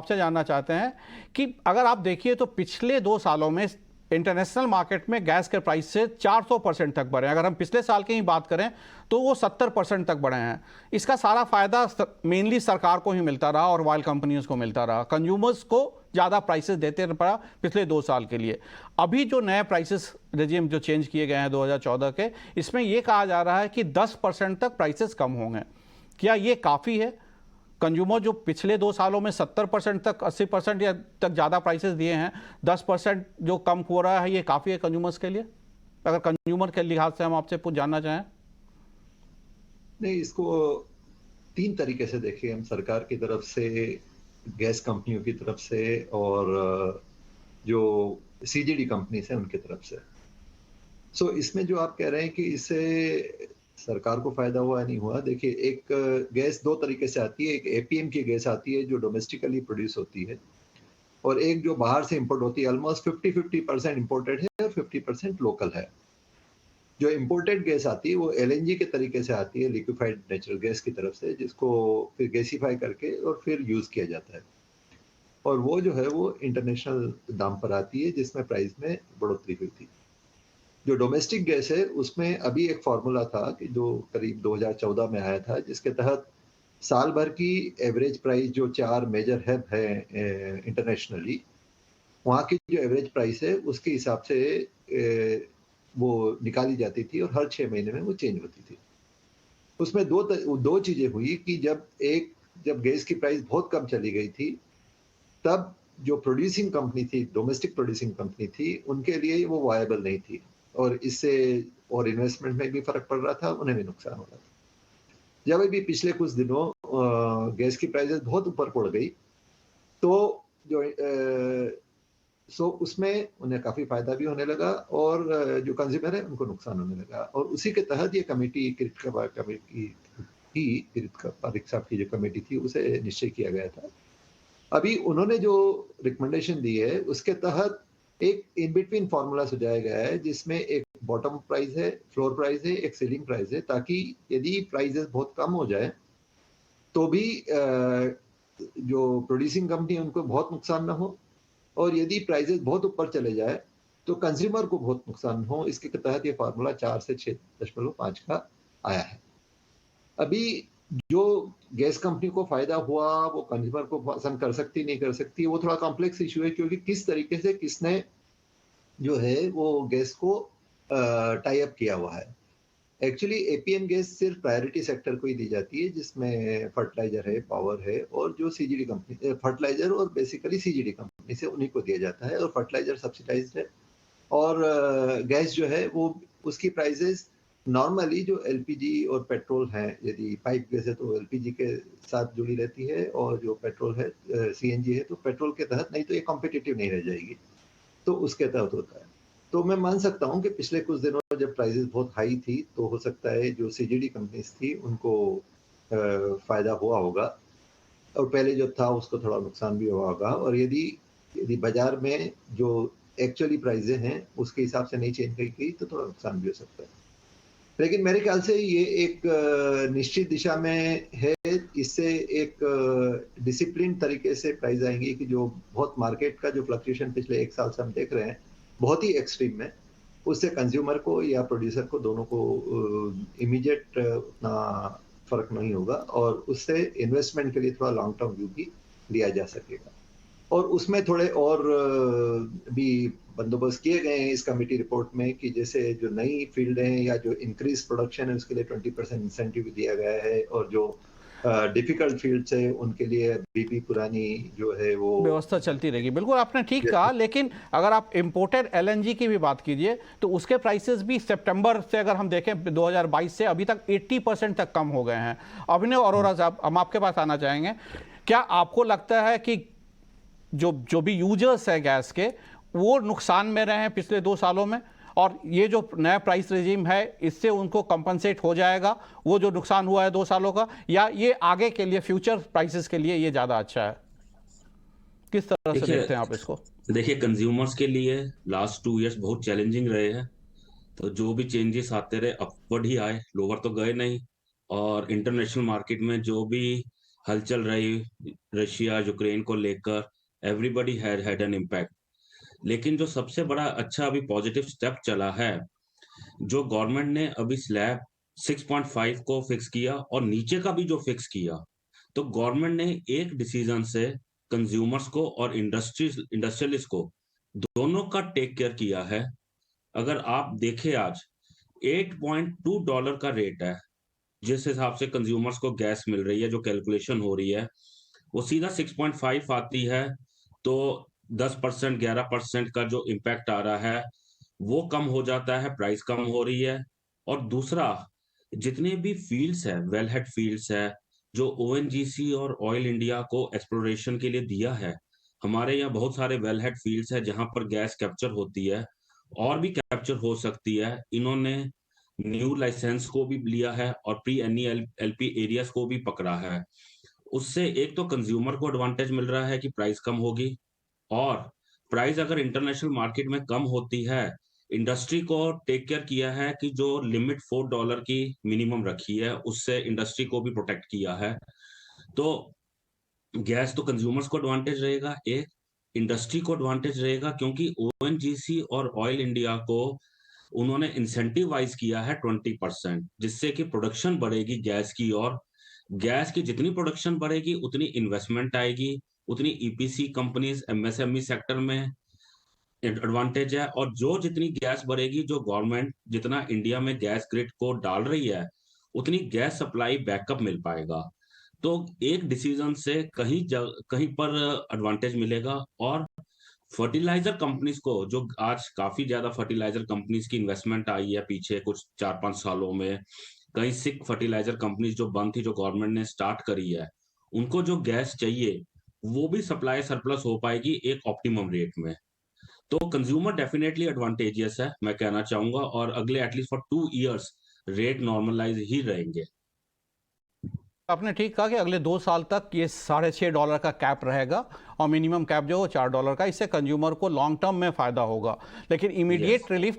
आपसे जानना चाहते हैं कि अगर आप देखिए तो पिछले 2 सालों में इंटरनेशनल मार्केट में गैस के प्राइस से 400% तक बढ़े हैं। अगर हम पिछले साल की ही बात करें तो वो 70% तक बढ़े हैं। इसका सारा फायदा मेनली सरकार को ही मिलता रहा और ऑयल कंपनियों को मिलता रहा, कंज्यूमर्स को ज़्यादा प्राइसेस देते पड़ा पिछले 2 साल के लिए। अभी जो नए प्राइसेस रेजिम जो चेंज किए गए हैं 2014 के, इसमें यह कहा जा रहा है कि 10% तक प्राइसेस कम होंगे। क्या ये काफ़ी है? कंज्यूमर जो पिछले 2 सालों में 70% तक 80% या तक ज़्यादा प्राइसेस दिए हैं, 10% जो कम हो रहा है, ये काफ़ी है कंज्यूमर्स के लिए? अगर कंज्यूमर के लिहाज से हम आपसे कुछ जानना चाहें। नहीं, इसको 3 तरीके से देखिए हम, सरकार की तरफ से, गैस कंपनियों की तरफ से और जो सीजीडी कंपनी है उनकी तरफ से। सो इसमें जो आप कह रहे हैं कि इससे सरकार को फायदा हुआ नहीं हुआ, देखिए एक गैस 2 तरीके से आती है। एक एपीएम की गैस आती है जो डोमेस्टिकली प्रोड्यूस होती है, और एक जो बाहर से इंपोर्ट होती है। ऑलमोस्ट 50% इंपोर्टेड है और 50% लोकल है। जो इंपोर्टेड गैस आती है वो एलएनजी के तरीके से आती है, लिक्विफाइड नेचुरल गैस की तरफ से, जिसको फिर गैसीफाई करके और फिर यूज किया जाता है, और वो जो है वो इंटरनेशनल दाम पर आती है, जिसमें प्राइस में बढ़ोतरी हुई थी। जो डोमेस्टिक गैस है उसमें अभी एक फार्मूला था कि जो करीब 2014 में आया था, जिसके तहत साल भर की एवरेज प्राइस जो 4 मेजर हब है इंटरनेशनली, वहाँ की जो एवरेज प्राइस है उसके हिसाब से वो निकाली जाती थी, और हर 6 महीने में वो चेंज होती थी। उसमें दो चीजें हुई कि जब गैस की प्राइस बहुत कम चली गई थी, तब जो प्रोड्यूसिंग कंपनी थी, डोमेस्टिक प्रोड्यूसिंग कंपनी थी, उनके लिए वो वायबल नहीं थी, और इससे और इन्वेस्टमेंट में भी फर्क पड़ रहा था, उन्हें भी नुकसान हो रहा था। जब अभी पिछले कुछ दिनों गैस की प्राइसेस बहुत ऊपर पड़ गई, तो उसमें उन्हें काफी फायदा भी होने लगा, और जो कंज्यूमर है उनको नुकसान होने लगा। और उसी के तहत ये कमेटी, किरिट पारिक साहब की जो कमेटी थी, उसे निश्चय किया गया था। अभी उन्होंने जो रिकमेंडेशन दी है उसके तहत एक इन बिटवीन फार्मूला सुझाया गया है, जिसमें एक बॉटम प्राइस है, फ्लोर प्राइस है, एक सीलिंग प्राइस है, ताकि यदि प्राइसेस बहुत कम हो जाए तो भी जो प्रोड्यूसिंग कंपनी है उनको बहुत नुकसान ना हो, और यदि प्राइसेस बहुत ऊपर चले जाए तो कंज्यूमर को बहुत नुकसान हो। इसके तहत ये फार्मूला 4 से 6.5 का आया है। अभी जो गैस कंपनी को फायदा हुआ वो कंज्यूमर को पसंद कर सकती नहीं कर सकती, वो थोड़ा कॉम्प्लेक्स इशू है, क्योंकि किस तरीके से किसने जो है वो गैस को टाई अप किया हुआ है। एक्चुअली एपीएम गैस सिर्फ प्रायोरिटी सेक्टर को ही दी जाती है, जिसमें फर्टिलाइजर है, पावर है, और जो सीजीडी कंपनी, फर्टिलाइजर और बेसिकली सीजीडी कंपनी से उन्हीं को दिया जाता है, और फर्टिलाइजर सब्सिडाइज्ड है, और गैस जो है वो उसकी प्राइसेस नॉर्मली जो एलपीजी और पेट्रोल है, यदि पाइप गैस है तो एलपीजी के साथ जुड़ी रहती है, और जो पेट्रोल है सीएनजी है तो पेट्रोल के तहत, नहीं तो ये कॉम्पिटिटिव नहीं रह जाएगी, तो उसके तहत होता है। तो मैं मान सकता हूँ कि पिछले कुछ दिनों जब प्राइसेस बहुत हाई थी, तो हो सकता है जो सीजीडी कंपनीज थी उनको फायदा हुआ होगा, और पहले जो था उसको थोड़ा नुकसान भी हुआ होगा, और यदि बाजार में जो एक्चुअली प्राइसेस हैं उसके हिसाब से नहीं चेंज गई तो थोड़ा नुकसान भी हो सकता है। लेकिन मेरे ख्याल से ये एक निश्चित दिशा में है। इससे एक डिसिप्लिन तरीके से प्राइस आएंगी कि जो बहुत मार्केट का जो फ्लक्चुएशन पिछले 1 साल से हम देख रहे हैं बहुत ही एक्सट्रीम में, उससे कंज्यूमर को या प्रोड्यूसर को, दोनों को इमीडिएट उतना फर्क नहीं होगा, और उससे इन्वेस्टमेंट के लिए थोड़ा लॉन्ग टर्म व्यू भी लिया जा सकेगा। और उसमें थोड़े और भी बंदोबस्त किए गए हैं इस कमेटी रिपोर्ट में, कि जैसे जो नई फील्ड हैं या जो इंक्रीज प्रोडक्शन है उसके लिए 20% इंसेंटिव दिया गया है, और जो डिफिकल्ट फील्ड्स है उनके लिए अभी भी पुरानी जो है वो व्यवस्था चलती रहेगी। बिल्कुल आपने ठीक कहा, लेकिन अगर आप इंपोर्टेड एलएनजी की भी बात कीजिए तो उसके प्राइसेस भी सितंबर से अगर हम देखें 2022 से अभी तक 80% तक कम हो गए हैं। अभिनव अरोरा साहब, हम आपके पास आना चाहेंगे। क्या आपको लगता है कि जो भी यूजर्स है गैस के, वो नुकसान में रहे हैं पिछले 2 सालों में, और ये जो नया प्राइस रेजिम है इससे उनको कंपनसेट हो जाएगा वो जो नुकसान हुआ है 2 सालों का, या ये आगे के लिए फ्यूचर प्राइसेस के लिए ये ज़्यादा अच्छा है? किस तरह से देखते हैं आप इसको? देखिए, कंज्यूमर्स के लिए लास्ट 2 इयर्स बहुत चैलेंजिंग रहे हैं। तो जो भी चेंजेस आते रहे, अपवर्ड ही आए, लोअर तो गए नहीं। और इंटरनेशनल मार्केट में जो भी हलचल रही रशिया यूक्रेन को लेकर, एवरीबॉडी हैड एन इम्पैक्ट। लेकिन जो सबसे बड़ा अच्छा अभी पॉजिटिव स्टेप चला है, जो गवर्नमेंट ने अभी स्लैब 6.5 को फिक्स किया और नीचे का भी जो फिक्स किया, तो गवर्नमेंट ने एक डिसीजन से कंज्यूमर्स को और इंडस्ट्रियलिस्ट को दोनों का टेक केयर किया है। अगर आप देखें आज $8.2 का रेट है, जिस हिसाब से कंज्यूमर्स को गैस मिल रही है, जो कैलकुलेशन हो रही है, वो सीधा 6.5 आती है, तो 10% 11% का जो इम्पैक्ट आ रहा है वो कम हो जाता है, प्राइस कम हो रही है। और दूसरा, जितने भी फील्ड्स है, वेलहेड फील्ड्स है, जो ओएनजीसी और ऑयल इंडिया को एक्सप्लोरेशन के लिए दिया है, हमारे यहाँ बहुत सारे वेलहेड फील्ड्स है जहां पर गैस कैप्चर होती है और भी कैप्चर हो सकती है। इन्होंने न्यू लाइसेंस को भी लिया है और प्री एनईएलपी एरियाज को भी पकड़ा है। उससे एक तो कंज्यूमर को एडवांटेज मिल रहा है कि प्राइस कम होगी, और प्राइस अगर इंटरनेशनल मार्केट में कम होती है, इंडस्ट्री को टेक केयर किया है कि जो लिमिट $4 की मिनिमम रखी है, उससे इंडस्ट्री को भी प्रोटेक्ट किया है। तो गैस तो कंज्यूमर्स को एडवांटेज रहेगा, एक इंडस्ट्री को एडवांटेज रहेगा, क्योंकि ओएनजीसी और ऑयल इंडिया को उन्होंने इंसेंटिवाइज किया है 20%, जिससे कि प्रोडक्शन बढ़ेगी गैस की, और गैस की जितनी प्रोडक्शन बढ़ेगी उतनी इन्वेस्टमेंट आएगी, उतनी ईपीसी कंपनीज एमएसएमई सेक्टर में एडवांटेज है। और जो जितनी गैस बढ़ेगी, जो गवर्नमेंट जितना इंडिया में गैस ग्रिड को डाल रही है, उतनी गैस सप्लाई बैकअप मिल पाएगा। तो एक डिसीजन से कहीं पर एडवांटेज मिलेगा। और फर्टिलाइजर कंपनीज को, जो आज काफी ज्यादा फर्टिलाइजर कंपनीज की इन्वेस्टमेंट आई है पीछे कुछ 4-5 सालों में, कई सिक फर्टिलाइजर कंपनीज जो बंद थी, जो गवर्नमेंट ने स्टार्ट करी है, उनको जो गैस चाहिए वो भी सप्लाई सरप्लस हो पाएगी एक ऑप्टिमम रेट में। तो कंज्यूमर डेफिनेटली एडवांटेजियस है, मैं कहना चाहूंगा, और अगले at least for 2 years rate normalize ही रहेंगे। आपने ठीक कहा कि अगले 2 साल तक ये $6.5 का कैप रहेगा और मिनिमम कैप जो $4 का, इससे कंज्यूमर को लॉन्ग टर्म में फायदा होगा। लेकिन यस। Immediate relief